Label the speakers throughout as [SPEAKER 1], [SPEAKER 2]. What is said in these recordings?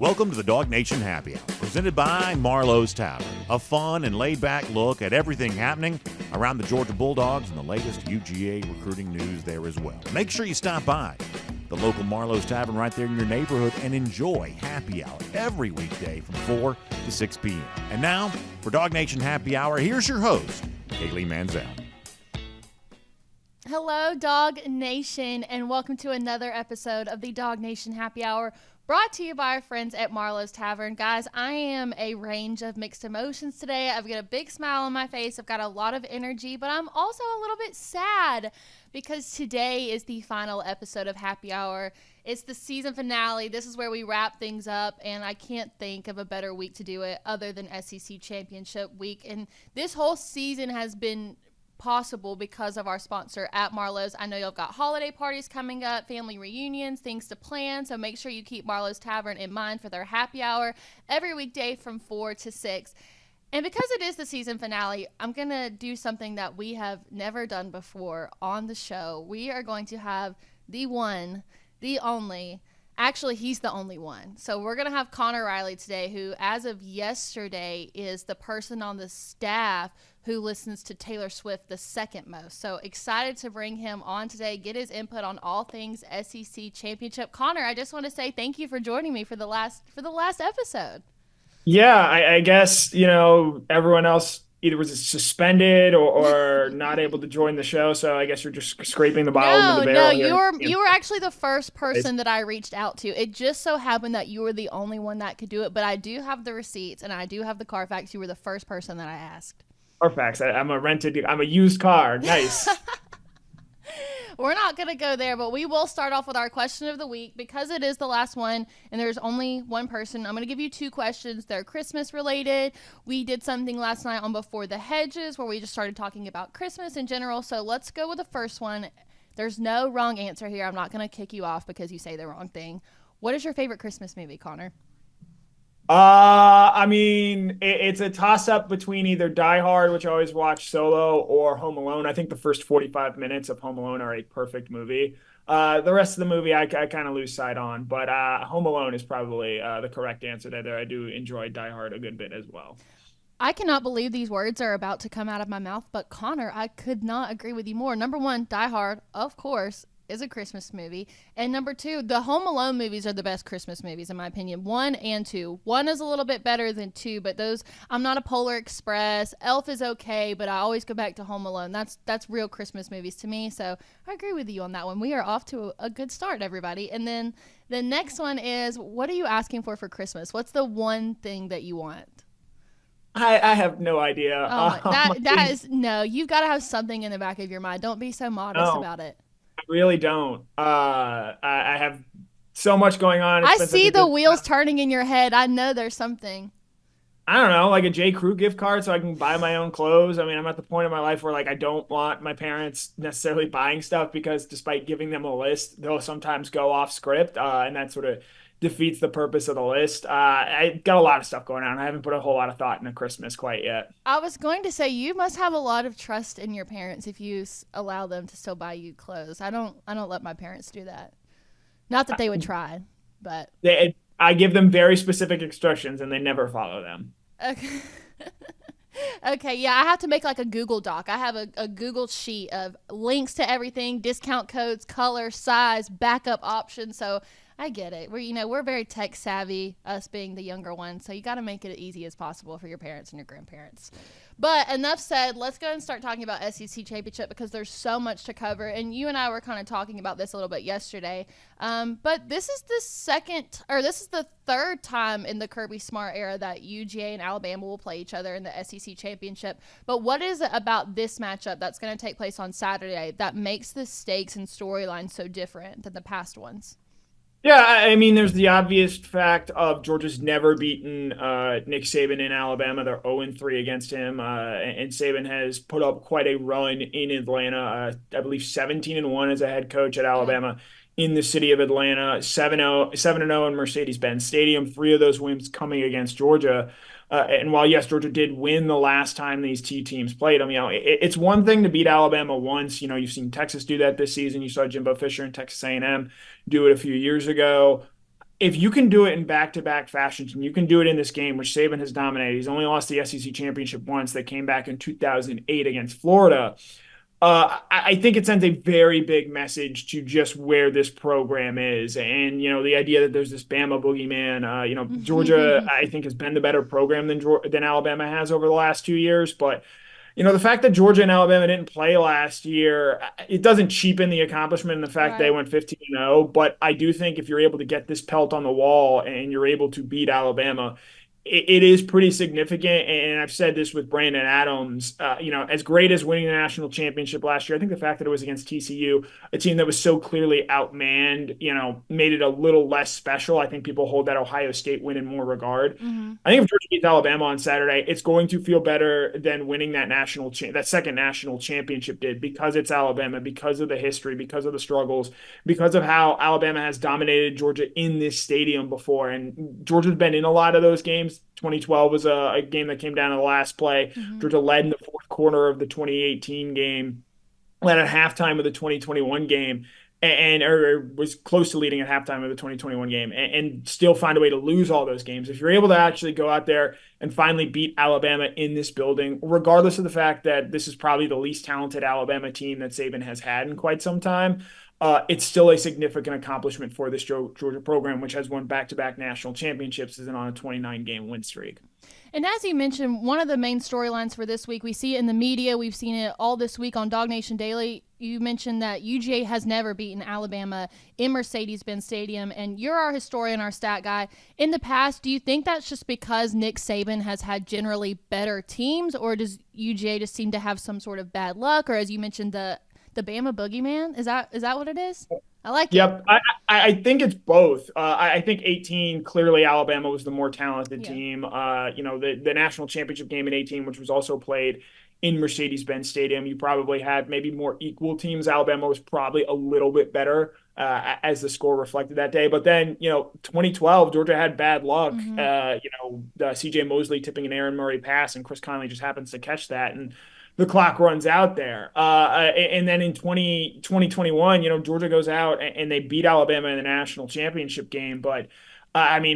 [SPEAKER 1] Welcome to the Dog Nation Happy Hour, presented by Marlowe's Tavern. A fun and laid-back look at everything happening around the Georgia Bulldogs and the latest UGA recruiting news there as well. Make sure you stop by the local Marlowe's Tavern right there in your neighborhood and enjoy Happy Hour every weekday from 4 to 6 p.m. And now, for Dog Nation Happy Hour, here's your host, Kaylee Manziel.
[SPEAKER 2] Hello, Dog Nation, and welcome to another episode of the Dog Nation Happy Hour, brought to you by our friends at Marlowe's Tavern. Guys, I am a range of mixed emotions today. I've got a big smile on my face. I've got a lot of energy, but I'm also a little bit sad because today is the final episode of Happy Hour. It's the season finale. This is where we wrap things up, and I can't think of a better week to do it other than SEC Championship week. And this whole season has been possible because of our sponsor at Marlowe's. I know you've got holiday parties coming up, family reunions, things to plan, so make sure you keep Marlowe's Tavern in mind for their happy hour every weekday from 4 to 6. And because it is the season finale, I'm going to do something that we have never done before on the show. We are going to have the one, the only, actually he's the only one. So we're going to have Connor Riley today, who as of yesterday is the person on the staff who listens to Taylor Swift the second most. So excited to bring him on today, get his input on all things SEC Championship. Connor, I just want to say thank you for joining me for the last episode.
[SPEAKER 3] Yeah, I guess, everyone else either was suspended or not able to join the show. So I guess you're just scraping the bottom of the barrel.
[SPEAKER 2] No, you were actually the first person that I reached out to. It just so happened that you were the only one that could do it. But I do have the receipts and I do have the Carfax. You were the first person that I asked.
[SPEAKER 3] Carfax. I'm a used car. Nice.
[SPEAKER 2] We're not going to go there, but we will start off with our question of the week because it is the last one and there's only one person. I'm going to give you two questions. They're Christmas related. We did something last night on Before the Hedges where we just started talking about Christmas in general. So let's go with the first one. There's no wrong answer here. I'm not going to kick you off because you say the wrong thing. What is your favorite Christmas movie, Connor?
[SPEAKER 3] It's a toss-up between either Die Hard, which I always watch solo, or Home Alone. I think the first 45 minutes of Home Alone are a perfect movie. The rest of the movie I kind of lose sight on, but Home Alone is probably the correct answer there. I do enjoy Die Hard a good bit as well.
[SPEAKER 2] I cannot believe these words are about to come out of my mouth, but Connor, I could not agree with you more. Number one, Die Hard, of course, is a Christmas movie. And number two, the Home Alone movies are the best Christmas movies in my opinion. 1 and 2. 1 is a little bit better than 2, but those, I'm not a Polar Express. Elf is okay, but I always go back to Home Alone. That's real Christmas movies to me. So I agree with you on that one. We are off to a good start, everybody. And then the next one is, what are you asking for Christmas? What's the one thing that you want?
[SPEAKER 3] I have no idea.
[SPEAKER 2] That is, no, you've got to have something in the back of your mind. Don't be so modest about it.
[SPEAKER 3] I really don't. I have so much going on.
[SPEAKER 2] I see the wheels turning in your head. I know there's something.
[SPEAKER 3] I don't know, like a J. Crew gift card so I can buy my own clothes. I mean, I'm at the point in my life where I don't want my parents necessarily buying stuff because despite giving them a list, they'll sometimes go off script, and that sort of defeats the purpose of the list. I got a lot of stuff going on. I haven't put a whole lot of thought into Christmas quite yet.
[SPEAKER 2] I was going to say, you must have a lot of trust in your parents if you allow them to still buy you clothes. I don't let my parents do that. Not that they would try, but
[SPEAKER 3] I give them very specific instructions and they never follow them.
[SPEAKER 2] Okay. Okay, yeah, I have to make like a Google Doc. I have a Google sheet of links to everything, discount codes, color, size, backup options. So I get it. We're very tech savvy, us being the younger ones. So you got to make it as easy as possible for your parents and your grandparents. But enough said, let's go and start talking about SEC Championship because there's so much to cover. And you and I were kind of talking about this a little bit yesterday. But this is the third time in the Kirby Smart era that UGA and Alabama will play each other in the SEC Championship. But what is it about this matchup that's going to take place on Saturday that makes the stakes and storyline so different than the past ones?
[SPEAKER 3] Yeah, I mean, there's the obvious fact of Georgia's never beaten Nick Saban in Alabama. They're 0-3 against him, and Saban has put up quite a run in Atlanta. I believe 17-1 as a head coach at Alabama in the city of Atlanta, 7-0 in Mercedes-Benz Stadium, 3 of those wins coming against Georgia. And while, yes, Georgia did win the last time these two teams played, I mean, it's one thing to beat Alabama once. You've seen Texas do that this season. You saw Jimbo Fisher and Texas A&M do it a few years ago. if you can do it in back-to-back fashions, and you can do it in this game, which Saban has dominated, he's only lost the SEC championship once. That came back in 2008 against Florida. I think it sends a very big message to just where this program is. And, the idea that there's this Bama boogeyman, Georgia, I think, has been the better program than Alabama has over the last 2 years. But, the fact that Georgia and Alabama didn't play last year, it doesn't cheapen the accomplishment in the fact they went 15-0. But I do think if you're able to get this pelt on the wall and you're able to beat Alabama, it is pretty significant. And I've said this with Brandon Adams, as great as winning the national championship last year, I think the fact that it was against TCU, a team that was so clearly outmanned, made it a little less special. I think people hold that Ohio State win in more regard. I think if Georgia beats Alabama on Saturday, it's going to feel better than winning that second national championship did, because it's Alabama, because of the history, because of the struggles, because of how Alabama has dominated Georgia in this stadium before. And Georgia's been in a lot of those games. 2012 was a game that came down to the last play. Georgia led in the fourth quarter of the 2018 game, led at halftime of the 2021 game, or was close to leading at halftime of the 2021 game, and still find a way to lose all those games. If you're able to actually go out there and finally beat Alabama in this building, regardless of the fact that this is probably the least talented Alabama team that Saban has had in quite some time, it's still a significant accomplishment for this Georgia program, which has won back-to-back national championships and on a 29-game win streak.
[SPEAKER 2] And as you mentioned, one of the main storylines for this week, we see it in the media. We've seen it all this week on Dog Nation Daily. You mentioned that UGA has never beaten Alabama in Mercedes-Benz Stadium, and you're our historian, our stat guy. In the past, do you think that's just because Nick Saban has had generally better teams, or does UGA just seem to have some sort of bad luck, or as you mentioned, the Bama boogeyman? Is that what it is? I like it.
[SPEAKER 3] Yep. I think it's both. I think 18, clearly Alabama was the more talented team. The national championship game in 18, which was also played in Mercedes-Benz Stadium, you probably had maybe more equal teams. Alabama was probably a little bit better as the score reflected that day. But then, 2012, Georgia had bad luck. C.J. Mosley tipping an Aaron Murray pass, and Chris Conley just happens to catch that, and the clock runs out there. And then in 2021, Georgia goes out and they beat Alabama in the national championship game. But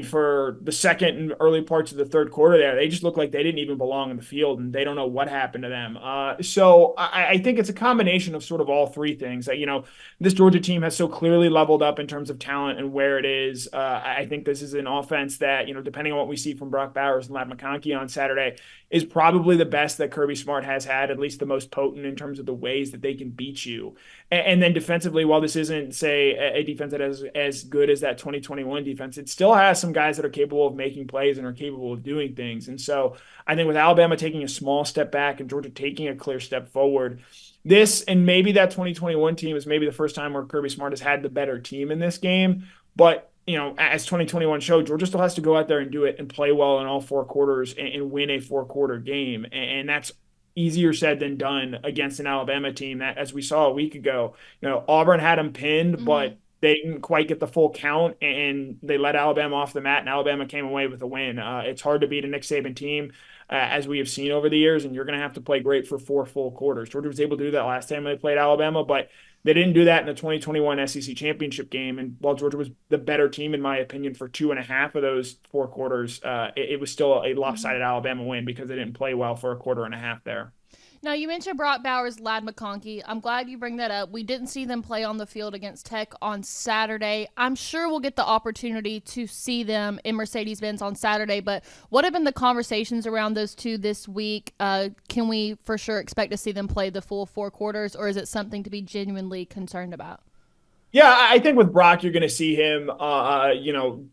[SPEAKER 3] for the second and early parts of the third quarter there, they just look like they didn't even belong in the field, and they don't know what happened to them. So I think it's a combination of sort of all three things. That, this Georgia team has so clearly leveled up in terms of talent and where it is. I think this is an offense that, depending on what we see from Brock Bowers and Ladd McConkey on Saturday, is probably the best that Kirby Smart has had, at least the most potent in terms of the ways that they can beat you. And then defensively, while this isn't, say, a defense that is as good as that 2021 defense, it still has some guys that are capable of making plays and are capable of doing things. And so I think with Alabama taking a small step back and Georgia taking a clear step forward, this and maybe that 2021 team is maybe the first time where Kirby Smart has had the better team in this game. But as 2021 showed, Georgia still has to go out there and do it and play well in all four quarters and win a four-quarter game. And that's easier said than done against an Alabama team that, as we saw a week ago, Auburn had them pinned, but they didn't quite get the full count, and they let Alabama off the mat, and Alabama came away with a win. It's hard to beat a Nick Saban team, as we have seen over the years, and you're going to have to play great for 4 full quarters. Georgia was able to do that last time they played Alabama, but they didn't do that in the 2021 SEC championship game. And while Georgia was the better team, in my opinion, for 2.5 of those 4 quarters, it was still a lopsided Alabama win because they didn't play well for a quarter and a half there.
[SPEAKER 2] Now, you mentioned Brock Bowers, Ladd McConkey. I'm glad you bring that up. We didn't see them play on the field against Tech on Saturday. I'm sure we'll get the opportunity to see them in Mercedes-Benz on Saturday, but what have been the conversations around those two this week? Can we for sure expect to see them play the full 4 quarters, or is it something to be genuinely concerned about?
[SPEAKER 3] Yeah, I think with Brock, you're going to see him,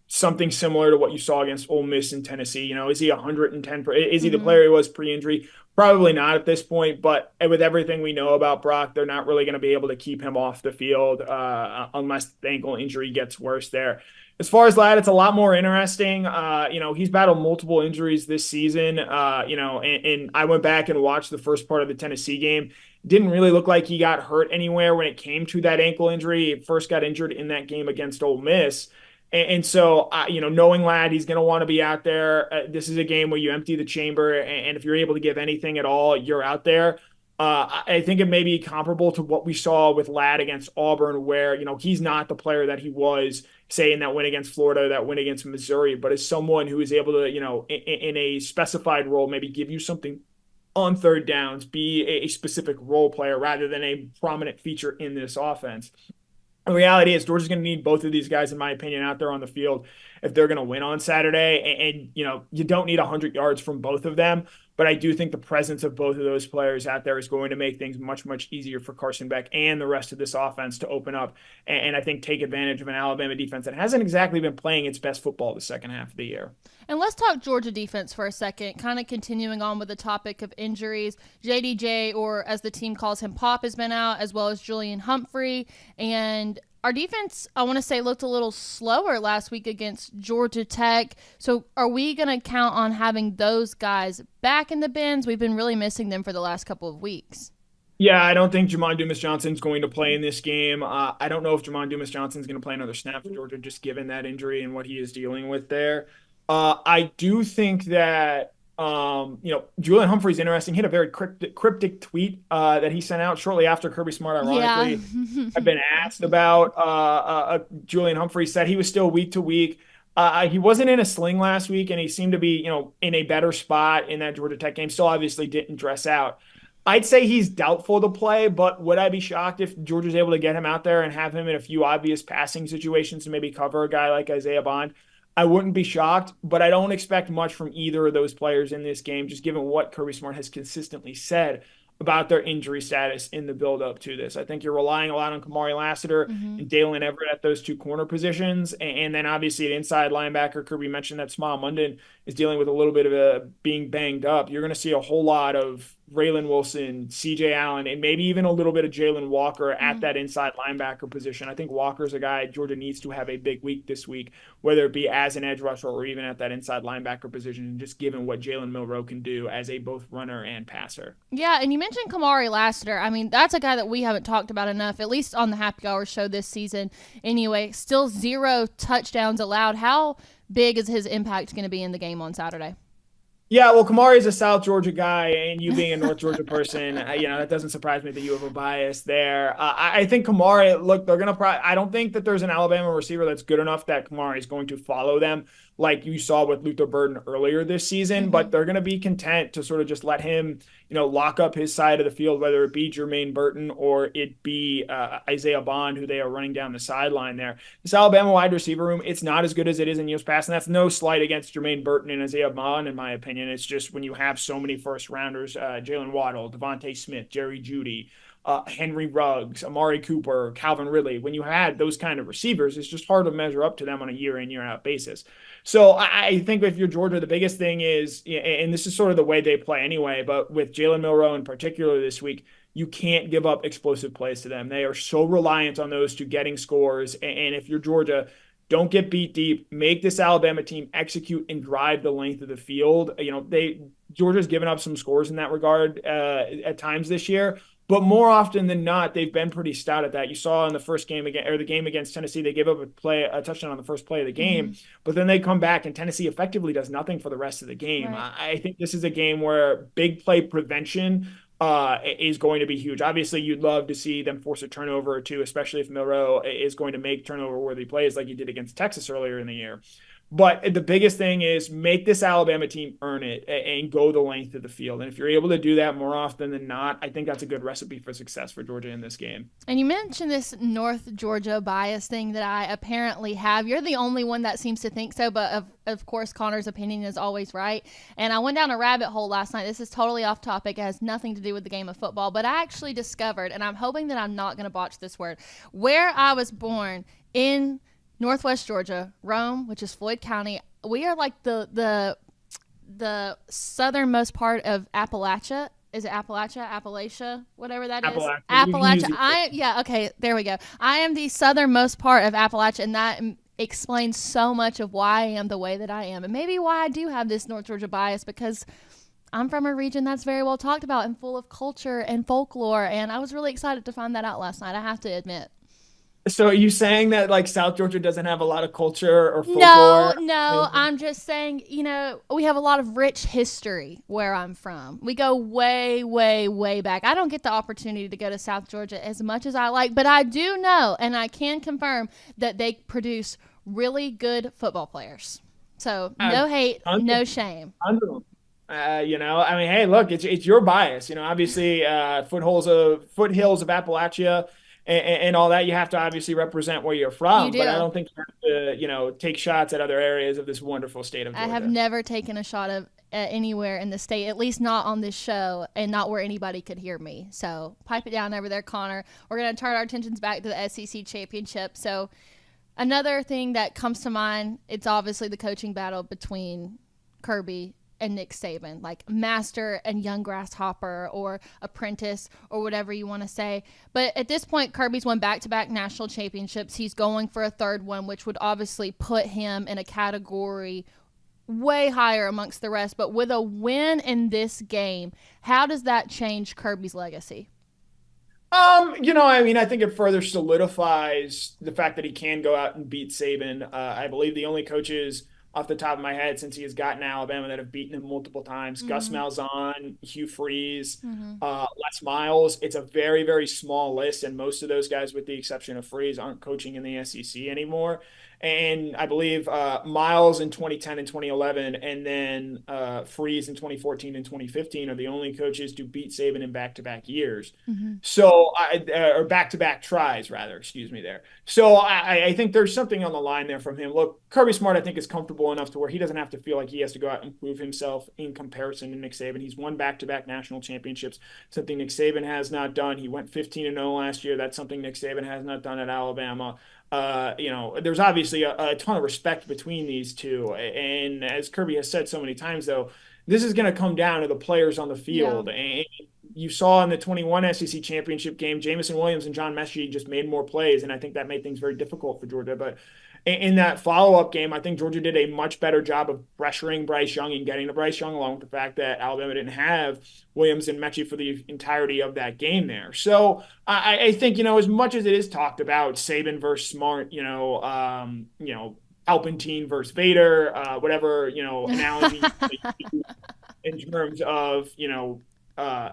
[SPEAKER 3] something similar to what you saw against Ole Miss and Tennessee. Is he 110? Is he the player he was pre-injury? Probably not at this point, but with everything we know about Brock, they're not really going to be able to keep him off the field unless the ankle injury gets worse there. As far as Ladd, it's a lot more interesting. He's battled multiple injuries this season, and I went back and watched the first part of the Tennessee game. Didn't really look like he got hurt anywhere when it came to that ankle injury. He first got injured in that game against Ole Miss. And so, knowing Ladd, he's going to want to be out there. This is a game where you empty the chamber, and if you're able to give anything at all, you're out there. I think it may be comparable to what we saw with Ladd against Auburn, where, he's not the player that he was, say, in that win against Florida, that win against Missouri, but is someone who is able to, in a specified role, maybe give you something on third downs, be a specific role player rather than a prominent feature in this offense. The reality is Georgia's going to need both of these guys, in my opinion, out there on the field if they're going to win on Saturday. And you don't need 100 yards from both of them. But I do think the presence of both of those players out there is going to make things much, much easier for Carson Beck and the rest of this offense to open up and I think take advantage of an Alabama defense that hasn't exactly been playing its best football the second half of the year.
[SPEAKER 2] And let's talk Georgia defense for a second, kind of continuing on with the topic of injuries. JDJ, or as the team calls him, Pop, has been out, as well as Julian Humphrey. And our defense, I want to say, looked a little slower last week against Georgia Tech. So are we going to count on having those guys back in the bins? We've been really missing them for the last couple of weeks.
[SPEAKER 3] Yeah, I don't think Jamon Dumas-Johnson's going to play in this game. I don't know if Jamon Dumas-Johnson's going to play another snap for Georgia, just given that injury and what he is dealing with there. I do think that Julian Humphrey's interesting. He had a very cryptic tweet that he sent out shortly after Kirby Smart, ironically, had been asked about Julian Humphrey. Said he was still week to week. He wasn't in a sling last week, and he seemed to be, in a better spot in that Georgia Tech game. Still obviously didn't dress out. I'd say he's doubtful to play, but would I be shocked if Georgia's able to get him out there and have him in a few obvious passing situations to maybe cover a guy like Isaiah Bond? I wouldn't be shocked, but I don't expect much from either of those players in this game, just given what Kirby Smart has consistently said about their injury status in the build-up to this. I think you're relying a lot on Kamari Lassiter and Dalen Everett at those two corner positions. And then obviously at inside linebacker, Kirby mentioned that Smile Munden is dealing with a little bit of being banged up. You're going to see a whole lot of Raylan Wilson, CJ Allen, and maybe even a little bit of Jalen Walker at that inside linebacker position. I think Walker's a guy Georgia needs to have a big week this week, whether it be as an edge rusher or even at that inside linebacker position, and just given what Jalen Milroe can do as a both runner and passer.
[SPEAKER 2] Yeah, and you mentioned Kamari Lassiter. I mean, that's a guy that we haven't talked about enough, at least on the Happy Hour show this season. Anyway, still 0 touchdowns allowed. How big is his impact going to be in the game on Saturday?
[SPEAKER 3] Yeah, well, Kamari is a South Georgia guy, and you being a North Georgia person, that doesn't surprise me that you have a bias there. I think Kamari, look, they're going to I don't think that there's an Alabama receiver that's good enough that Kamari is going to follow them like you saw with Luther Burden earlier this season, but they're going to be content to sort of just let him, lock up his side of the field, whether it be Jermaine Burton or it be Isaiah Bond, who they are running down the sideline there. This Alabama wide receiver room, it's not as good as it is in years past, and that's no slight against Jermaine Burton and Isaiah Bond, in my opinion. It's just when you have so many first-rounders, Jalen Waddle, Devontae Smith, Jerry Jeudy, Henry Ruggs, Amari Cooper, Calvin Ridley, when you had those kind of receivers, it's just hard to measure up to them on a year-in, year-out basis. So I think if you're Georgia, the biggest thing is, and this is sort of the way they play anyway, but with Jalen Milroe in particular this week, you can't give up explosive plays to them. They are so reliant on those two getting scores. And if you're Georgia, don't get beat deep. Make this Alabama team execute and drive the length of the field. Georgia's given up some scores in that regard at times this year. But more often than not, they've been pretty stout at that. You saw in the first game the game against Tennessee, they gave up a touchdown on the first play of the game, but then they come back and Tennessee effectively does nothing for the rest of the game. Right. I think this is a game where big play prevention is going to be huge. Obviously, you'd love to see them force a turnover or two, especially if Milroe is going to make turnover-worthy plays like he did against Texas earlier in the year. But the biggest thing is make this Alabama team earn it and go the length of the field. And if you're able to do that more often than not, I think that's a good recipe for success for Georgia in this game.
[SPEAKER 2] And you mentioned this North Georgia bias thing that I apparently have. You're the only one that seems to think so, but of course, Connor's opinion is always right. And I went down a rabbit hole last night. This is totally off topic. It has nothing to do with the game of football. But I actually discovered, and I'm hoping that I'm not going to botch this word, where I was born in Northwest Georgia, Rome, which is Floyd County. We are like the southernmost part of Appalachia. Is it Appalachia, whatever that is? Appalachia. Okay, there we go. I am the southernmost part of Appalachia, and that explains so much of why I am the way that I am, and maybe why I do have this North Georgia bias, because I'm from a region that's very well talked about and full of culture and folklore, and I was really excited to find that out last night, I have to admit.
[SPEAKER 3] So are you saying that like South Georgia doesn't have a lot of culture or
[SPEAKER 2] No,
[SPEAKER 3] folklore?
[SPEAKER 2] no, I'm just saying, we have a lot of rich history where I'm from. We go way, way, way back. I don't get the opportunity to go to South Georgia as much as I like, but I do know and I can confirm that they produce really good football players. So,
[SPEAKER 3] Uh,
[SPEAKER 2] no hate,
[SPEAKER 3] tons of,
[SPEAKER 2] no shame.
[SPEAKER 3] tons of them. I mean, hey, look, it's your bias. Obviously, foothills of Appalachia and all that. You have to obviously represent where you're
[SPEAKER 2] You
[SPEAKER 3] from, but I
[SPEAKER 2] do.
[SPEAKER 3] don't think you have to, take shots at other areas of this wonderful state of
[SPEAKER 2] I have
[SPEAKER 3] Georgia.
[SPEAKER 2] never taken a shot of anywhere in the state, at least not on this show, and not where anybody could hear me. So pipe it down over there, Connor. We're going to turn our attentions back to the SEC championship. So another thing that comes to mind, it's obviously the coaching battle between Kirby and Nick Saban, like master and young grasshopper or apprentice or whatever you want to say. But at this point, Kirby's won back-to-back national championships. He's going for a third one, which would obviously put him in a category way higher amongst the rest. But with a win in this game, how does that change Kirby's legacy?
[SPEAKER 3] I mean, I think it further solidifies the fact that he can go out and beat Saban. I believe the only coaches off the top of my head since he has gotten Alabama that have beaten him multiple times, Gus
[SPEAKER 2] Mm-hmm.
[SPEAKER 3] Malzahn, Hugh Freeze,
[SPEAKER 2] Mm-hmm.
[SPEAKER 3] Les Miles. It's a very, very small list, and most of those guys, with the exception of Freeze, aren't coaching in the SEC anymore. And I believe Miles in 2010 and 2011, and then Freeze in 2014 and 2015 are the only coaches to beat Saban in back-to-back years.
[SPEAKER 2] Mm-hmm.
[SPEAKER 3] So, or back-to-back tries, rather, excuse me there. So I think there's something on the line there from him. Look, Kirby Smart, I think, is comfortable enough to where he doesn't have to feel like he has to go out and prove himself in comparison to Nick Saban. He's won back-to-back national championships, something Nick Saban has not done. He went 15-0 last year. That's something Nick Saban has not done at Alabama. There's obviously a ton of respect between these two. And as Kirby has said so many times, though, this is going to come down to the players on the
[SPEAKER 2] Yeah.
[SPEAKER 3] field. And you saw in the 21 SEC championship game, Jamison Williams and John Mechie just made more plays. And I think that made things very difficult for Georgia. But in that follow-up game, I think Georgia did a much better job of pressuring Bryce Young and getting to Bryce Young, along with the fact that Alabama didn't have Williams and Mechie for the entirety of that game there. So I think, as much as it is talked about Saban versus Smart, Palpatine versus Vader, whatever, analogy in terms of, uh,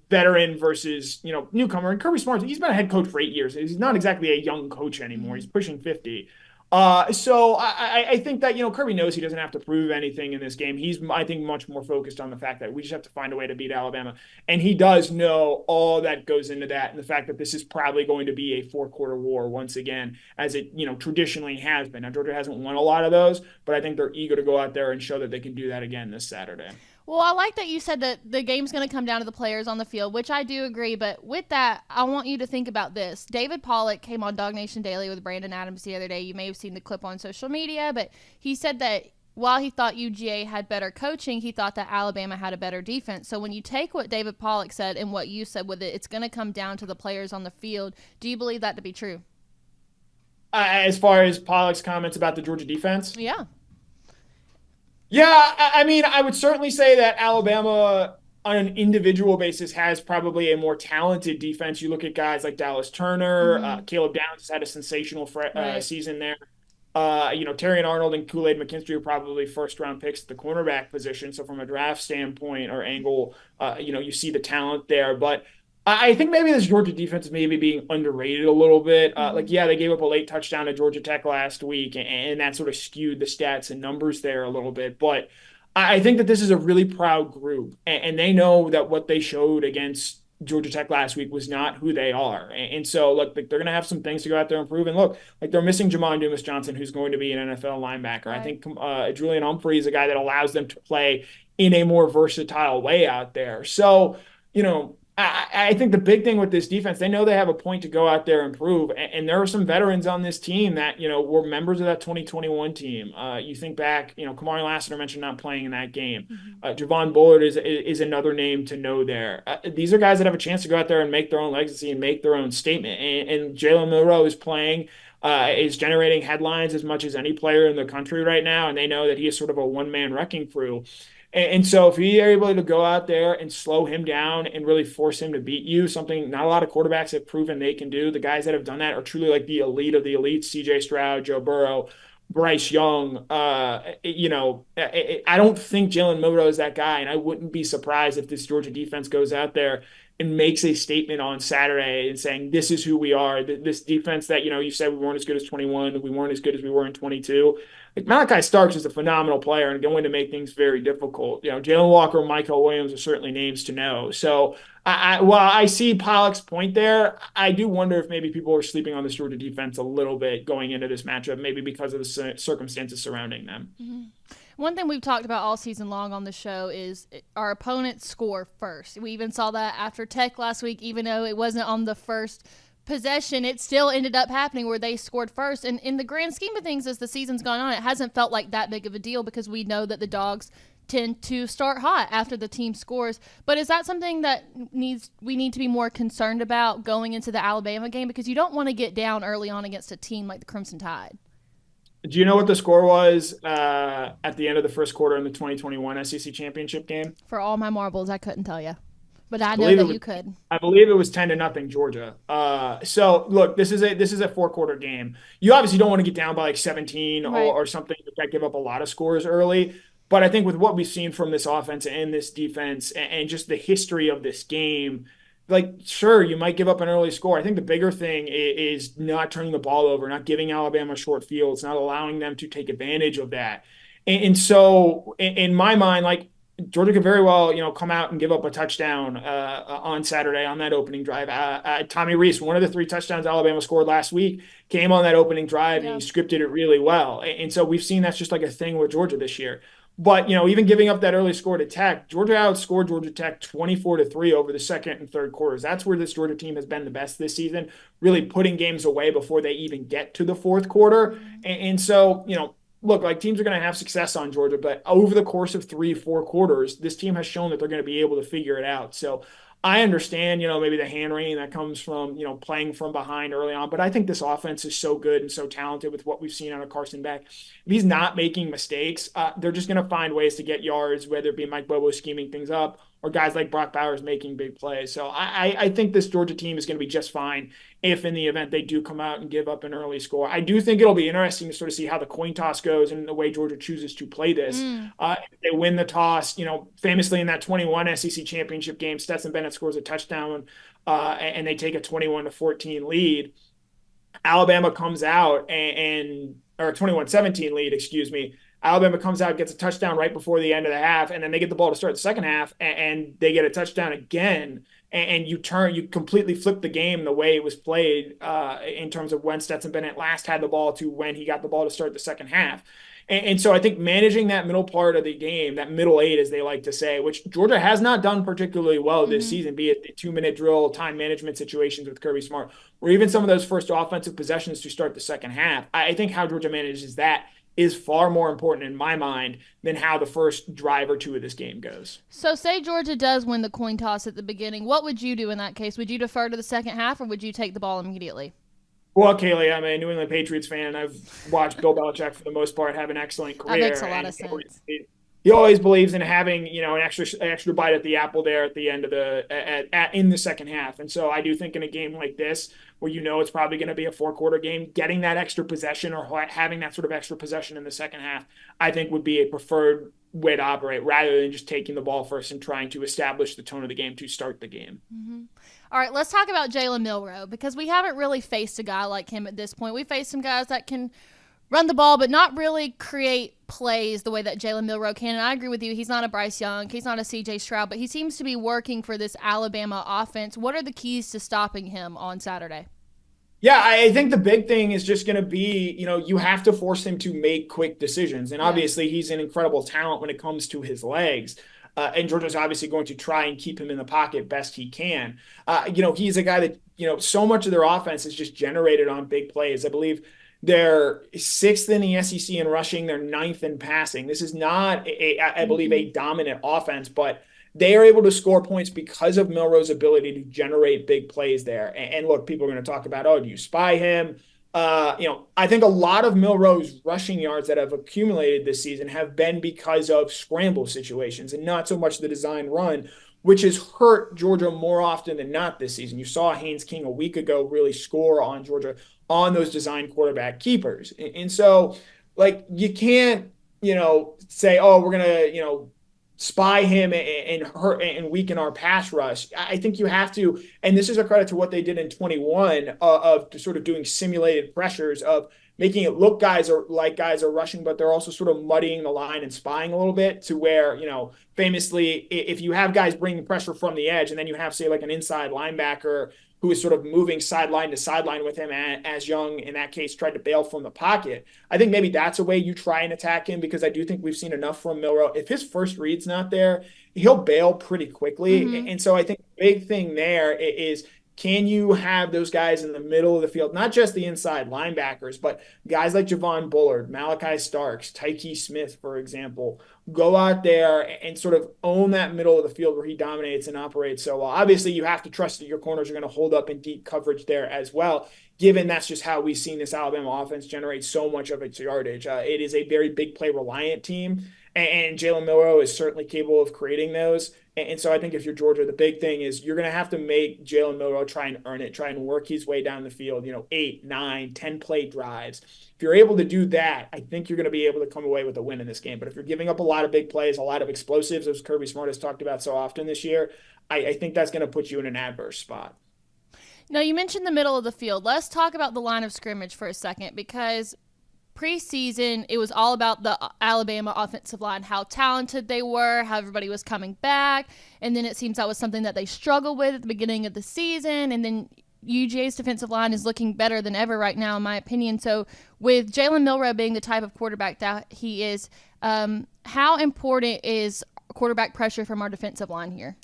[SPEAKER 3] veteran versus, newcomer. And Kirby Smart, he's been a head coach for 8 years. He's not exactly a young coach anymore.
[SPEAKER 2] Mm-hmm.
[SPEAKER 3] He's pushing 50. So I think that, Kirby knows he doesn't have to prove anything in this game. He's, I think, much more focused on the fact that we just have to find a way to beat Alabama. And he does know all that goes into that, and the fact that this is probably going to be a four-quarter war once again, as it, traditionally has been. Now, Georgia hasn't won a lot of those, but I think they're eager to go out there and show that they can do that again this Saturday.
[SPEAKER 2] Well, I like that you said that the game's going to come down to the players on the field, which I do agree. But with that, I want you to think about this. David Pollock came on Dog Nation Daily with Brandon Adams the other day. You may have seen the clip on social media, but he said that while he thought UGA had better coaching, he thought that Alabama had a better defense. So when you take what David Pollock said and what you said with it, it's going to come down to the players on the field. Do you believe that to be true?
[SPEAKER 3] As far as Pollock's comments about the Georgia defense,
[SPEAKER 2] Yeah.
[SPEAKER 3] yeah, I mean, I would certainly say that Alabama, on an individual basis, has probably a more talented defense. You look at guys like Dallas Turner,
[SPEAKER 2] Mm-hmm.
[SPEAKER 3] Caleb Downs has had a sensational
[SPEAKER 2] Right.
[SPEAKER 3] season there. Terry and Arnold and Kool-Aid McKinstry are probably first-round picks at the cornerback position. So from a draft standpoint or angle, you see the talent there. But I think maybe this Georgia defense is maybe being underrated a little bit.
[SPEAKER 2] Mm-hmm.
[SPEAKER 3] Yeah, they gave up a late touchdown to Georgia Tech last week, and that sort of skewed the stats and numbers there a little bit. But I think that this is a really proud group, and they know that what they showed against Georgia Tech last week was not who they are. And so, look, they're going to have some things to go out there and prove. And look, like they're missing Jamon Dumas-Johnson, who's going to be an NFL linebacker.
[SPEAKER 2] Right.
[SPEAKER 3] I think Julian Humphrey is a guy that allows them to play in a more versatile way out there. So, I think the big thing with this defense, they know they have a point to go out there and prove. And there are some veterans on this team that, were members of that 2021 team. You think back, Kamari Lassiter mentioned not playing in that game.
[SPEAKER 2] Mm-hmm.
[SPEAKER 3] Javon Bullard is another name to know there. These are guys that have a chance to go out there and make their own legacy and make their own statement. And Jalen Milroe is playing, is generating headlines as much as any player in the country right now. And they know that he is sort of a one-man wrecking crew. And so if you're able to go out there and slow him down and really force him to beat you, something not a lot of quarterbacks have proven they can do. The guys that have done that are truly like the elite of the elite: CJ Stroud, Joe Burrow, Bryce Young. I don't think Jalen Milroe is that guy, and I wouldn't be surprised if this Georgia defense goes out there and makes a statement on Saturday and saying, this is who we are. This defense that, you said we weren't as good as 21, we weren't as good as we were in 22. Like, Malachi Starks is a phenomenal player and going to make things very difficult. Jalen Walker, Michael Williams are certainly names to know. So while I see Pollock's point there, I do wonder if maybe people are sleeping on this Georgia defense a little bit going into this matchup, maybe because of the circumstances surrounding them.
[SPEAKER 2] Mm-hmm. One thing we've talked about all season long on the show is our opponents score first. We even saw that after Tech last week, even though it wasn't on the first possession, it still ended up happening where they scored first. And in the grand scheme of things, as the season's gone on, it hasn't felt like that big of a deal because we know that the Dogs tend to start hot after the team scores. But is that something that we need to be more concerned about going into the Alabama game? Because you don't want to get down early on against a team like the Crimson Tide.
[SPEAKER 3] Do you know what the score was at the end of the first quarter in the 2021 SEC championship game?
[SPEAKER 2] For all my marbles, I couldn't tell you, but I know that you could.
[SPEAKER 3] I believe it was 10-0 Georgia. So look, this is a 4-quarter game. You obviously don't want to get down by like 17 or something that give up a lot of scores early. But I think with what we've seen from this offense and this defense and just the history of this game, like, sure, you might give up an early score. I think the bigger thing is not turning the ball over, not giving Alabama short fields, not allowing them to take advantage of that. And so in my mind, like, Georgia could very well, come out and give up a touchdown on Saturday on that opening drive. Tommy Rees, one of the 3 touchdowns Alabama scored last week, came on that opening drive and he scripted it really well. And so we've seen that's just like a thing with Georgia this year. But, even giving up that early score to Tech, Georgia outscored Georgia Tech 24-3 over the second and third quarters. That's where this Georgia team has been the best this season, really putting games away before they even get to the fourth quarter. And so, look, like, teams are going to have success on Georgia, but over the course of 3-4 quarters, this team has shown that they're going to be able to figure it out. So I understand, maybe the hand wringing that comes from, playing from behind early on, but I think this offense is so good and so talented with what we've seen out of Carson Beck. If he's not making mistakes, they're just going to find ways to get yards, whether it be Mike Bobo scheming things up or guys like Brock Bowers making big plays. So I think this Georgia team is going to be just fine if in the event they do come out and give up an early score. I do think it'll be interesting to sort of see how the coin toss goes and the way Georgia chooses to play this. If they win the toss, famously in that 21 SEC championship game, Stetson Bennett scores a touchdown and they take a 21-14 lead. Alabama comes out or 21-17 lead, excuse me. Alabama comes out, gets a touchdown right before the end of the half, and then they get the ball to start the second half, and they get a touchdown again. And you completely flip the game the way it was played in terms of when Stetson Bennett last had the ball to when he got the ball to start the second half. And so I think managing that middle part of the game, that middle 8, as they like to say, which Georgia has not done particularly well this season, be it the 2-minute drill, time management situations with Kirby Smart, or even some of those first offensive possessions to start the second half. I think how Georgia manages that is far more important in my mind than how the first drive or 2 of this game goes.
[SPEAKER 2] So say Georgia does win the coin toss at the beginning. What would you do in that case? Would you defer to the second half or would you take the ball immediately?
[SPEAKER 3] Well, Kaylee, I'm a New England Patriots fan. I've watched Bill Belichick for the most part have an excellent career.
[SPEAKER 2] That makes a lot of sense.
[SPEAKER 3] He always believes in having, an extra bite at the apple there at the end of in the second half. And so I do think in a game like this, where it's probably going to be a 4-quarter game, getting that extra possession or having that sort of extra possession in the second half, I think would be a preferred way to operate rather than just taking the ball first and trying to establish the tone of the game to start the game.
[SPEAKER 2] Mm-hmm. All right, let's talk about Jalen Milroe because we haven't really faced a guy like him at this point. We faced some guys that can run the ball but not really create plays the way that Jalen Milroe can. And I agree with you. He's not a Bryce Young. He's not a CJ Stroud, but he seems to be working for this Alabama offense. What are the keys to stopping him on Saturday?
[SPEAKER 3] Yeah, I think the big thing is just going to be, you have to force him to make quick decisions. And obviously he's an incredible talent when it comes to his legs. And Georgia's obviously going to try and keep him in the pocket best he can. He's a guy that, so much of their offense is just generated on big plays. I believe they're 6th in the SEC in rushing. They're 9th in passing. This is not, I believe, a dominant offense, but they are able to score points because of Milroe's ability to generate big plays there. And look, people are going to talk about, do you spy him? I think a lot of Milroe's rushing yards that have accumulated this season have been because of scramble situations and not so much the design run, which has hurt Georgia more often than not this season. You saw Haynes King a week ago really score on Georgia on those design quarterback keepers. And so, like, you can't, say, oh, we're going to, spy him and hurt and weaken our pass rush. I think you have to, and this is a credit to what they did in 21 of sort of doing simulated pressures of making it look guys are rushing, but they're also sort of muddying the line and spying a little bit to where, famously, if you have guys bringing pressure from the edge and then you have, say, like an inside linebacker who is sort of moving sideline to sideline with him as Young, in that case, tried to bail from the pocket. I think maybe that's a way you try and attack him because I do think we've seen enough from Milroe. If his first read's not there, he'll bail pretty quickly. Mm-hmm. And so I think the big thing there is, can you have those guys in the middle of the field, not just the inside linebackers, but guys like Javon Bullard, Malachi Starks, Tyke Smith, for example, go out there and sort of own that middle of the field where he dominates and operates so well. Obviously, you have to trust that your corners are going to hold up in deep coverage there as well, given that's just how we've seen this Alabama offense generate so much of its yardage. It is a very big play reliant team, and Jalen Milroe is certainly capable of creating those. And so I think if you're Georgia, the big thing is you're going to have to make Jalen Milroe try and earn it, try and work his way down the field, 8, 9, 10 play drives. If you're able to do that, I think you're going to be able to come away with a win in this game. But if you're giving up a lot of big plays, a lot of explosives, as Kirby Smart has talked about so often this year, I think that's going to put you in an adverse spot.
[SPEAKER 2] Now, you mentioned the middle of the field. Let's talk about the line of scrimmage for a second, because preseason, it was all about the Alabama offensive line, how talented they were, how everybody was coming back. And then it seems that was something that they struggled with at the beginning of the season. And then UGA's defensive line is looking better than ever right now, in my opinion. So with Jalen Milroe being the type of quarterback that he is, how important is quarterback pressure from our defensive line here?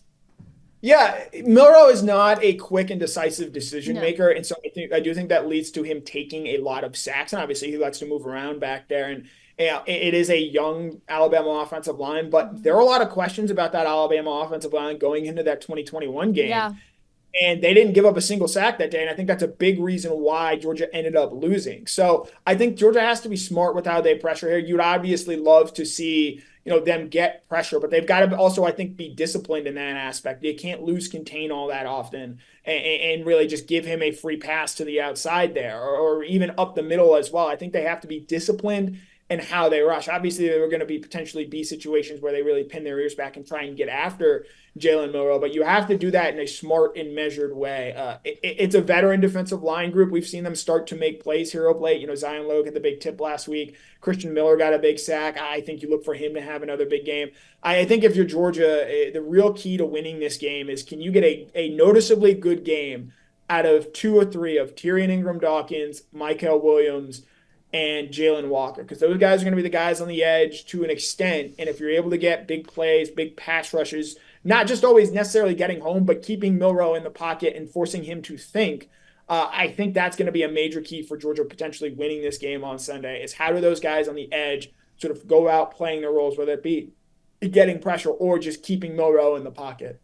[SPEAKER 3] Yeah, Milroe is not a quick and decisive decision maker, and so I do think that leads to him taking a lot of sacks. And obviously, he likes to move around back there. And it is a young Alabama offensive line, but there are a lot of questions about that Alabama offensive line going into that 2021 game.
[SPEAKER 2] Yeah.
[SPEAKER 3] And they didn't give up a single sack that day, and I think that's a big reason why Georgia ended up losing. So I think Georgia has to be smart with how they pressure here. You'd obviously love to see them get pressure, but they've got to also, I think, be disciplined in that aspect. They can't lose contain all that often and really just give him a free pass to the outside there or even up the middle as well. I think they have to be disciplined in how they rush. Obviously, there were going to be potentially situations where they really pin their ears back and try and get after Jalen Milroe, but you have to do that in a smart and measured way. It's a veteran defensive line group. We've seen them start to make plays here of late. Zion Logue had the big tip last week. Christian Miller got a big sack. I think you look for him to have another big game. I think if you're Georgia, the real key to winning this game is, can you get a noticeably good game out of 2 or 3 of Tyrion Ingram-Dawkins, Michael Williams, and Jalen Walker, because those guys are going to be the guys on the edge to an extent. And if you're able to get big plays, big pass rushes, not just always necessarily getting home, but keeping Milroe in the pocket and forcing him to think, I think that's going to be a major key for Georgia potentially winning this game on Sunday, is how do those guys on the edge sort of go out playing their roles, whether it be getting pressure or just keeping Milroe in the pocket.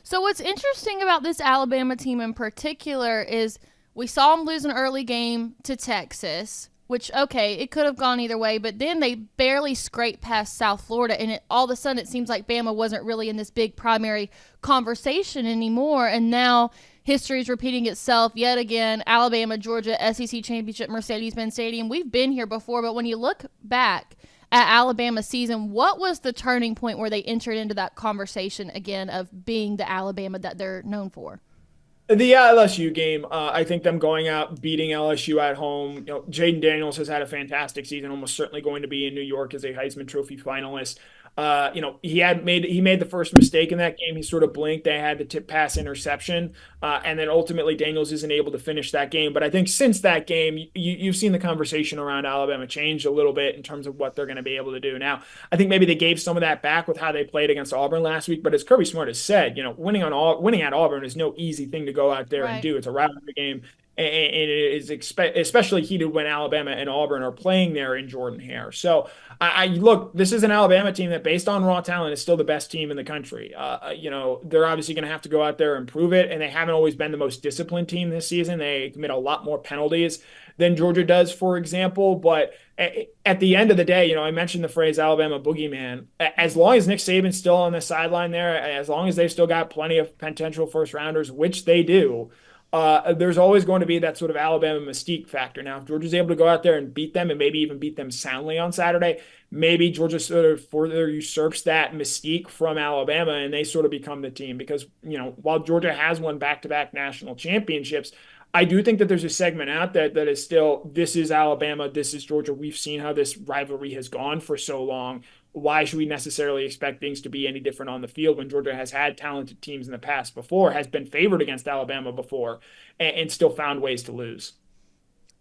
[SPEAKER 2] So what's interesting about this Alabama team in particular is we saw them lose an early game to Texas, which, okay, it could have gone either way, but then they barely scraped past South Florida, and all of a sudden it seems like Bama wasn't really in this big primary conversation anymore, and now history is repeating itself yet again. Alabama, Georgia, SEC Championship, Mercedes-Benz Stadium. We've been here before, but when you look back at Alabama season, what was the turning point where they entered into that conversation again of being the Alabama that they're known for?
[SPEAKER 3] The LSU game, I think them going out, beating LSU at home. Jaden Daniels has had a fantastic season, almost certainly going to be in New York as a Heisman Trophy finalist. He made the first mistake in that game. He sort of blinked. They had the tip pass interception. And then ultimately Daniels isn't able to finish that game. But I think since that game, you've seen the conversation around Alabama change a little bit in terms of what they're going to be able to do. Now, I think maybe they gave some of that back with how they played against Auburn last week. But as Kirby Smart has said, winning at Auburn is no easy thing to go out there and do. It's a rivalry game. And it is especially heated when Alabama and Auburn are playing there in Jordan-Hare. So I look, this is an Alabama team that, based on raw talent, is still the best team in the country. They're obviously going to have to go out there and prove it, and they haven't always been the most disciplined team this season. They commit a lot more penalties than Georgia does, for example. But at the end of the day, I mentioned the phrase Alabama boogeyman. As long as Nick Saban's still on the sideline there, as long as they've still got plenty of potential first rounders, which they do, there's always going to be that sort of Alabama mystique factor. Now, if Georgia's able to go out there and beat them, and maybe even beat them soundly on Saturday, maybe Georgia sort of further usurps that mystique from Alabama, and they sort of become the team. Because, while Georgia has won back-to-back national championships, I do think that there's a segment out there that is still, this is Alabama, this is Georgia. We've seen how this rivalry has gone for so long. Why should we necessarily expect things to be any different on the field when Georgia has had talented teams in the past before, has been favored against Alabama before, and still found ways to lose?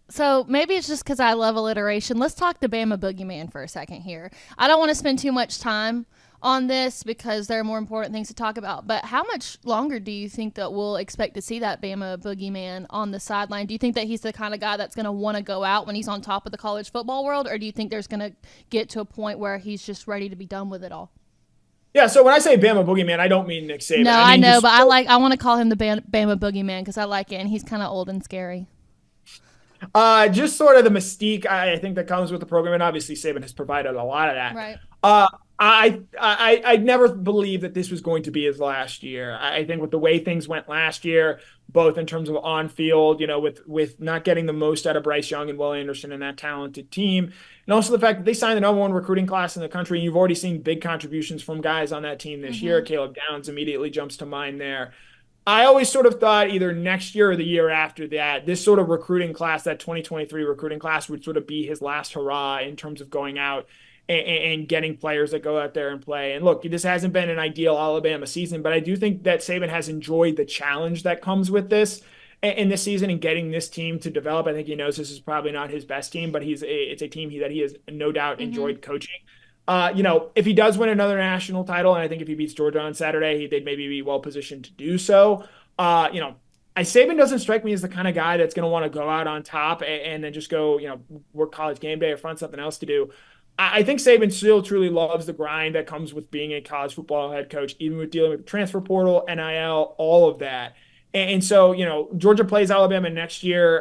[SPEAKER 2] So maybe it's just because I love alliteration. Let's talk the Bama boogeyman for a second here. I don't want to spend too much time on this because there are more important things to talk about. But how much longer do you think that we'll expect to see that Bama boogeyman on the sideline? Do you think that he's the kind of guy that's going to want to go out when he's on top of the college football world? Or do you think there's going to get to a point where he's just ready to be done with it all?
[SPEAKER 3] Yeah, so when I say Bama boogeyman, I don't mean Nick Saban.
[SPEAKER 2] No, I know, but I want to call him the Bama boogeyman because I like it, and he's kind of old and scary.
[SPEAKER 3] Just sort of the mystique I think that comes with the program, and obviously Saban has provided a lot of that.
[SPEAKER 2] Right.
[SPEAKER 3] I never believed that this was going to be his last year. I think with the way things went last year, both in terms of on field, with not getting the most out of Bryce Young and Will Anderson and that talented team, and also the fact that they signed the #1 recruiting class in the country. And you've already seen big contributions from guys on that team this year. Caleb Downs immediately jumps to mind there. I always sort of thought either next year or the year after that, this sort of recruiting class, that 2023 recruiting class, would sort of be his last hurrah in terms of going out and getting players that go out there and play. And look, this hasn't been an ideal Alabama season, but I do think that Saban has enjoyed the challenge that comes with this in this season and getting this team to develop. I think he knows this is probably not his best team, but it's a team that he has no doubt enjoyed coaching. If he does win another national title, and I think if he beats Georgia on Saturday, they'd maybe be well positioned to do so. Saban doesn't strike me as the kind of guy that's going to want to go out on top and then just go, work college game day or find something else to do. I think Saban still truly loves the grind that comes with being a college football head coach, even with dealing with the transfer portal, NIL, all of that. And so, Georgia plays Alabama next year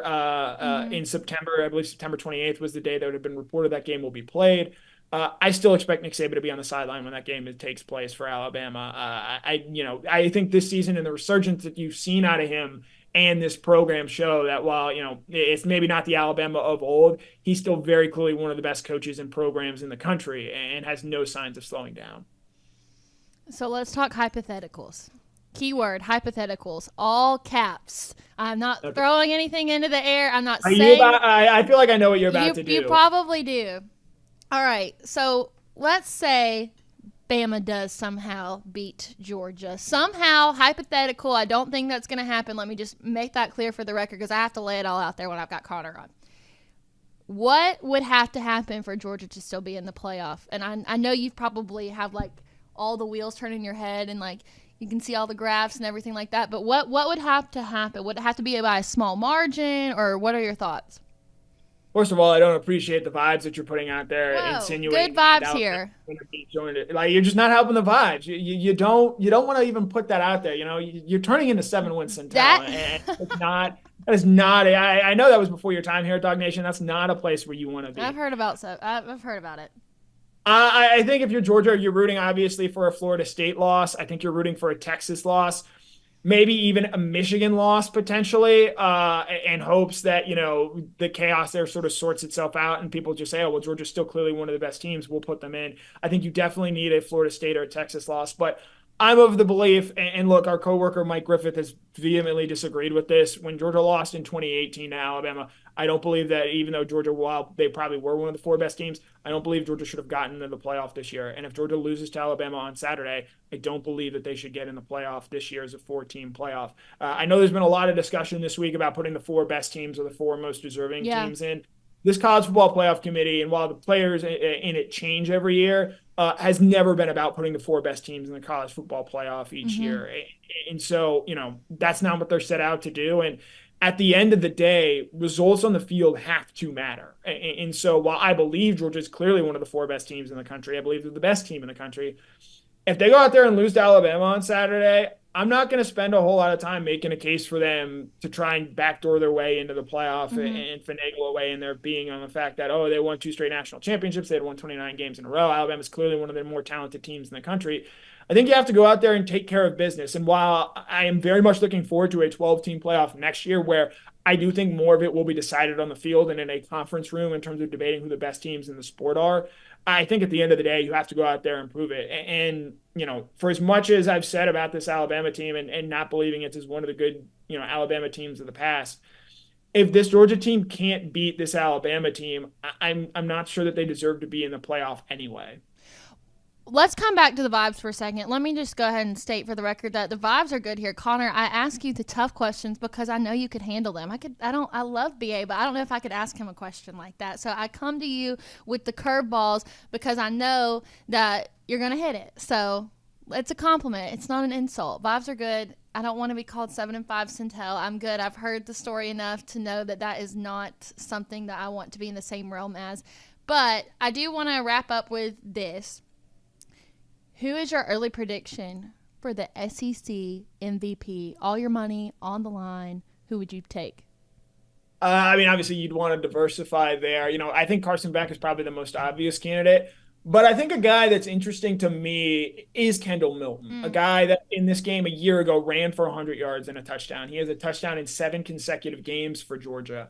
[SPEAKER 3] in September. I believe September 28th was the day that would have been reported that game will be played. I still expect Nick Saban to be on the sideline when that game takes place for Alabama. I think this season and the resurgence that you've seen out of him and this program show that while, it's maybe not the Alabama of old, he's still very clearly one of the best coaches and programs in the country and has no signs of slowing down.
[SPEAKER 2] So let's talk hypotheticals. Keyword, hypotheticals, all caps. I'm not throwing anything into the air. I'm not saying.
[SPEAKER 3] I feel like I know what you're about to do.
[SPEAKER 2] You probably do. All right, so let's say Bama does somehow beat Georgia. Somehow, hypothetical, I don't think that's going to happen. Let me just make that clear for the record because I have to lay it all out there when I've got Connor on. What would have to happen for Georgia to still be in the playoff? And I know you probably have, all the wheels turning in your head and, you can see all the graphs and everything like that. But what would have to happen? Would it have to be by a small margin, or what are your thoughts?
[SPEAKER 3] First of all, I don't appreciate the vibes that you're putting out there, insinuating.
[SPEAKER 2] Good vibes here.
[SPEAKER 3] You're just not helping the vibes. You don't want to even put that out there. You're turning into 7-win Centel, and it's not. That is not. I know that was before your time here at Dog Nation. That's not a place where you want to be.
[SPEAKER 2] I've heard about it.
[SPEAKER 3] I think if you're Georgia, you're rooting obviously for a Florida State loss. I think you're rooting for a Texas loss. Maybe even a Michigan loss potentially, in hopes that, the chaos there sort of sorts itself out and people just say, oh, well, Georgia's still clearly one of the best teams. We'll put them in. I think you definitely need a Florida State or a Texas loss. But I'm of the belief, and look, our coworker Mike Griffith has vehemently disagreed with this. When Georgia lost in 2018 to Alabama, I don't believe that even though Georgia, while they probably were one of the 4 best teams, I don't believe Georgia should have gotten into the playoff this year. And if Georgia loses to Alabama on Saturday, I don't believe that they should get in the playoff this year as a 4-team playoff. I know there's been a lot of discussion this week about putting the 4 best teams or the 4 most deserving teams in. This college football playoff committee, and while the players in it change every year, has never been about putting the 4 best teams in the college football playoff each year. And so, that's not what they're set out to do. And at the end of the day, results on the field have to matter. And so while I believe Georgia is clearly one of the 4 best teams in the country, I believe they're the best team in the country. If they go out there and lose to Alabama on Saturday, I'm not going to spend a whole lot of time making a case for them to try and backdoor their way into the playoff and finagle away in their being on the fact that, oh, they won 2 straight national championships. They had won 29 games in a row. Alabama's clearly one of the more talented teams in the country. I think you have to go out there and take care of business. And while I am very much looking forward to a 12-team playoff next year, where I do think more of it will be decided on the field and in a conference room in terms of debating who the best teams in the sport are, I think at the end of the day, you have to go out there and prove it. And, for as much as I've said about this Alabama team and not believing it's as one of the good, Alabama teams of the past, if this Georgia team can't beat this Alabama team, I'm not sure that they deserve to be in the playoff anyway.
[SPEAKER 2] Let's come back to the vibes for a second. Let me just go ahead and state for the record that the vibes are good here. Connor, I ask you the tough questions because I know you could handle them. I love BA, but I don't know if I could ask him a question like that. So I come to you with the curveballs because I know that you're going to hit it. So it's a compliment. It's not an insult. Vibes are good. I don't want to be called 7-5 Centel. I'm good. I've heard the story enough to know that that is not something that I want to be in the same realm as. But I do want to wrap up with this. Who is your early prediction for the SEC MVP? All your money on the line. Who would you take?
[SPEAKER 3] Obviously, you'd want to diversify there. I think Carson Beck is probably the most obvious candidate. But I think a guy that's interesting to me is Kendall Milton, a guy that in this game a year ago ran for 100 yards and a touchdown. He has a touchdown in 7 consecutive games for Georgia.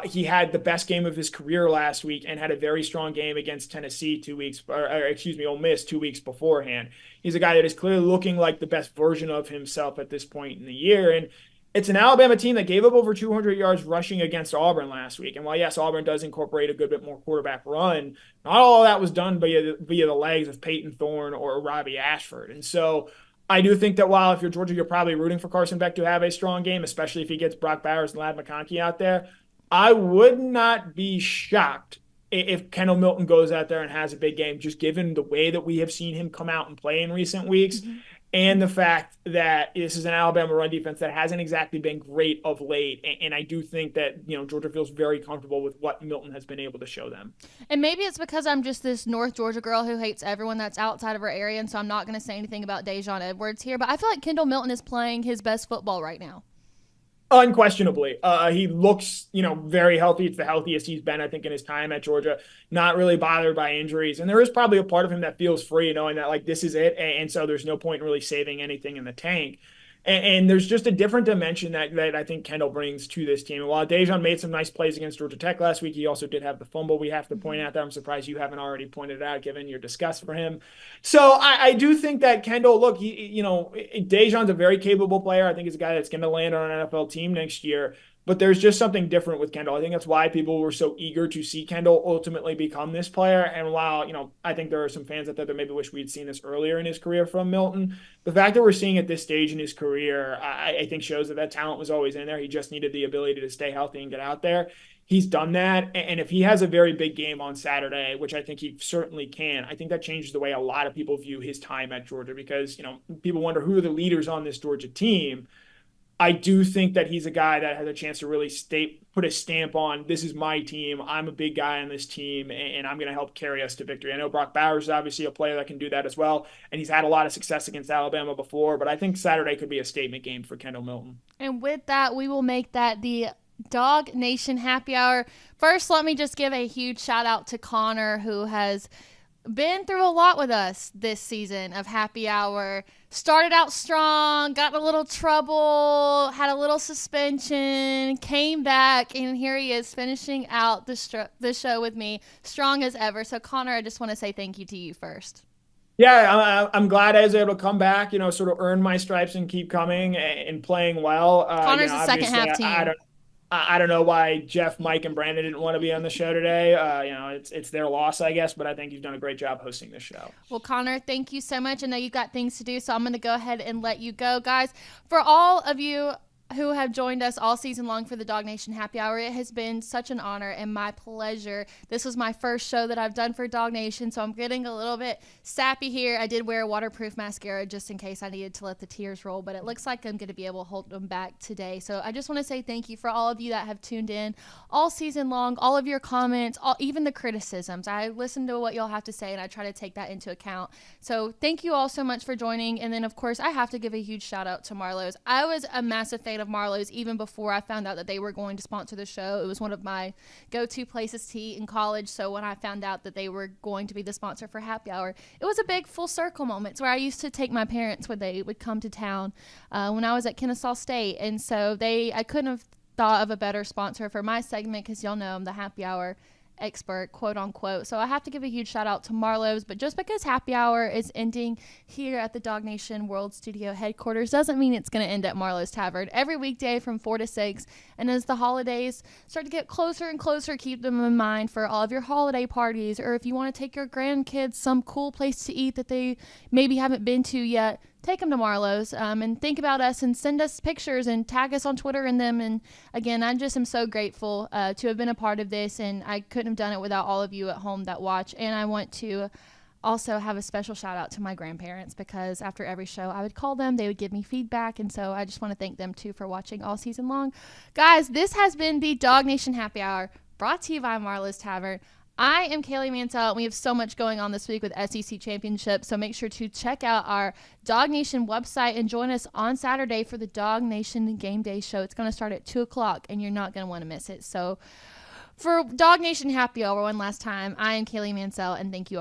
[SPEAKER 3] He had the best game of his career last week and had a very strong game against Tennessee Ole Miss 2 weeks beforehand. He's a guy that is clearly looking like the best version of himself at this point in the year. And it's an Alabama team that gave up over 200 yards rushing against Auburn last week. And while, yes, Auburn does incorporate a good bit more quarterback run, not all of that was done via the legs of Peyton Thorne or Robbie Ashford. And so I do think that while if you're Georgia, you're probably rooting for Carson Beck to have a strong game, especially if he gets Brock Bowers and Ladd McConkey out there. I would not be shocked if Kendall Milton goes out there and has a big game, just given the way that we have seen him come out and play in recent weeks. And the fact that this is an Alabama run defense that hasn't exactly been great of late. And I do think that, Georgia feels very comfortable with what Milton has been able to show them.
[SPEAKER 2] And maybe it's because I'm just this North Georgia girl who hates everyone that's outside of her area. And so I'm not going to say anything about Dejon Edwards here. But I feel like Kendall Milton is playing his best football right now.
[SPEAKER 3] Unquestionably. He looks, very healthy. It's the healthiest he's been, I think, in his time at Georgia. Not really bothered by injuries. And there is probably a part of him that feels free, knowing that, this is it. And so there's no point in really saving anything in the tank. And there's just a different dimension that I think Kendall brings to this team. And while Dejon made some nice plays against Georgia Tech last week, he also did have the fumble. We have to point out that. I'm surprised you haven't already pointed it out, given your disgust for him. So I do think that Kendall, look, Dejon's a very capable player. I think he's a guy that's going to land on an NFL team next year. But there's just something different with Kendall. I think that's why people were so eager to see Kendall ultimately become this player. And while, I think there are some fans out there that maybe wish we'd seen this earlier in his career from Milton, the fact that we're seeing at this stage in his career, I think shows that talent was always in there. He just needed the ability to stay healthy and get out there. He's done that. And if he has a very big game on Saturday, which I think he certainly can, I think that changes the way a lot of people view his time at Georgia because, people wonder who are the leaders on this Georgia team. I do think that he's a guy that has a chance to really put a stamp on, this is my team, I'm a big guy on this team, and I'm going to help carry us to victory. I know Brock Bowers is obviously a player that can do that as well, and he's had a lot of success against Alabama before, but I think Saturday could be a statement game for Kendall Milton.
[SPEAKER 2] And with that, we will make that the Dog Nation Happy Hour. First, let me just give a huge shout out to Connor, who has been through a lot with us this season of Happy Hour. Started out strong, got in a little trouble, had a little suspension, came back, and here he is finishing out the show with me, strong as ever. So, Connor, I just want to say thank you to you first.
[SPEAKER 3] Yeah, I'm glad I was able to come back, sort of earn my stripes and keep coming and playing well.
[SPEAKER 2] Connor's the second half team.
[SPEAKER 3] I don't know why Jeff, Mike, and Brandon didn't want to be on the show today. It's their loss, I guess, but I think you've done a great job hosting this show.
[SPEAKER 2] Well, Connor, thank you so much. I know you've got things to do, so I'm going to go ahead and let you go. Guys, for all of you who have joined us all season long for the Dog Nation Happy Hour. It has been such an honor and my pleasure. This was my first show that I've done for Dog Nation, so I'm getting a little bit sappy here. I did wear a waterproof mascara just in case I needed to let the tears roll, but it looks like I'm going to be able to hold them back today. So I just want to say thank you for all of you that have tuned in all season long, all of your comments, even the criticisms. I listen to what y'all have to say, and I try to take that into account. So thank you all so much for joining. And then, of course, I have to give a huge shout out to Marlowe's. I was a massive fan of Marlowe's even before I found out that they were going to sponsor the show. It was one of my go-to places to eat in college. So when I found out that they were going to be the sponsor for Happy Hour, it was a big full circle moment. It's where I used to take my parents when they would come to town when I was at Kennesaw State. And so I couldn't have thought of a better sponsor for my segment, because y'all know I'm the Happy Hour expert, quote unquote. So I have to give a huge shout out to Marlowe's. But just because Happy Hour is ending here at the Dog Nation World Studio headquarters doesn't mean it's going to end at Marlowe's Tavern. Every weekday from 4 to 6, and as the holidays start to get closer and closer, keep them in mind for all of your holiday parties, or if you want to take your grandkids some cool place to eat that they maybe haven't been to yet. Take them to Marlowe's and think about us and send us pictures and tag us on Twitter and them. And again, I just am so grateful to have been a part of this, and I couldn't have done it without all of you at home that watch. And I want to also have a special shout out to my grandparents, because after every show I would call them, they would give me feedback. And so I just want to thank them too for watching all season long. Guys, this has been the Dog Nation Happy Hour, brought to you by Marlowe's Tavern. I am Kaylee Mansell, and we have so much going on this week with SEC Championship, so make sure to check out our Dog Nation website and join us on Saturday for the Dog Nation Game Day show. It's going to start at 2 o'clock, and you're not going to want to miss it. So for Dog Nation Happy Hour one last time, I am Kaylee Mansell, and thank you all.